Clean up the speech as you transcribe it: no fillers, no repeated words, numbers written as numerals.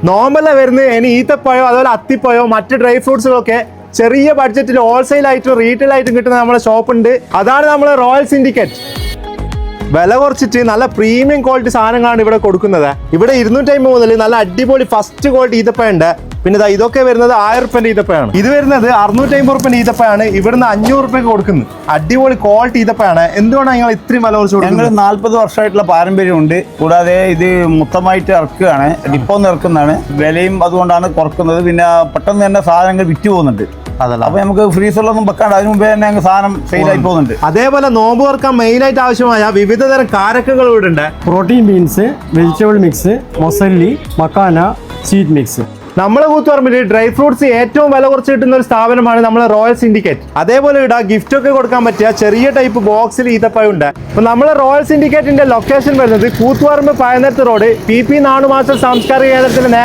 നോർമല വരുന്നത് ഇനി ഈത്തപ്പഴോ അതുപോലെ അത്തിപ്പഴോ മറ്റ് ഡ്രൈ ഫ്രൂട്ട്സുകളൊക്കെ ചെറിയ ബഡ്ജറ്റിൽ ഹോൾസെയിൽ ആയിട്ടും റീറ്റെയിൽ ആയിട്ടും കിട്ടുന്ന നമ്മുടെ ഷോപ്പ് ഉണ്ട്. അതാണ് നമ്മൾ റോയൽ സിൻഡിക്കേറ്റ്. വില കുറച്ചിട്ട് നല്ല പ്രീമിയം ക്വാളിറ്റി സാധനങ്ങളാണ് ഇവിടെ കൊടുക്കുന്നത്. ഇവിടെ 250 മുതൽ നല്ല അടിപൊളി ഫസ്റ്റ് ക്വാളിറ്റി ഈത്തപ്പഴം ഉണ്ട്. പിന്നെ ഇതൊക്കെ വരുന്നത് 1000 റുപ്യന്റെ ഈത്തപ്പഴമാണ്. ഇത് വരുന്നത് 650 റുപ്യന്റെ ഈത്തപ്പഴമാണ്. ഇവിടുന്ന് 500 റുപ്യക്ക് കൊടുക്കുന്നത്. അടിപൊളി ക്വാളിറ്റി ഈത്തപ്പഴമാണ്. എന്തുകൊണ്ടാണ് നിങ്ങൾ ഇത്രയും വില കുറച്ച് കൊടുക്കുന്നത്? ഞങ്ങൾ 40 വർഷമായിട്ടുള്ള പാരമ്പര്യമുണ്ട്. കൂടാതെ ഇത് മൊത്തമായിട്ട് ഇറക്കുകയാണ്, ഡിപ്പോന്ന് ഇറക്കുന്നതാണ്. വിലയും അതുകൊണ്ടാണ് കുറക്കുന്നത്. പിന്നെ പെട്ടെന്ന് തന്നെ സാധനങ്ങൾ വിറ്റ് പോകുന്നുണ്ട്. അപ്പൊ നമുക്ക് ഫ്രീസറിലൊന്നും വെക്കാണ്ട് അതിന് മുമ്പേ തന്നെ ഞങ്ങൾ സാധനം സെയിലായി പോകുന്നുണ്ട്. അതേപോലെ നോമ്പ് തുറക്കാൻ മെയിൻ ആയിട്ട് ആവശ്യമായ വിവിധ തരം കാരക്കകൾ ഇവിടെ ഉണ്ട്. Protein beans, vegetable mix, muesli, makhana, sweet mix. നമ്മളെ കൂത്തുപറമ്പിൽ ഡ്രൈ ഫ്രൂട്ട്സ് ഏറ്റവും വില കുറച്ച് കിട്ടുന്ന ഒരു സ്ഥാപനമാണ് നമ്മളെ റോയൽ സിൻഡിക്കേറ്റ്. അതേപോലെ ഇവിടെ ഗിഫ്റ്റ് ഒക്കെ കൊടുക്കാൻ പറ്റിയ ചെറിയ ടൈപ്പ് ബോക്സിൽ ഈത്തപ്പഴം ഉണ്ട്. അപ്പൊ നമ്മളെ റോയൽ സിൻഡിക്കേറ്റിന്റെ ലൊക്കേഷൻ വരുന്നത് കൂത്തുപറമ്പ് പയനത്ത് റോഡ് PP നാണുമാസം സാംസ്കാരിക കേന്ദ്രത്തിന്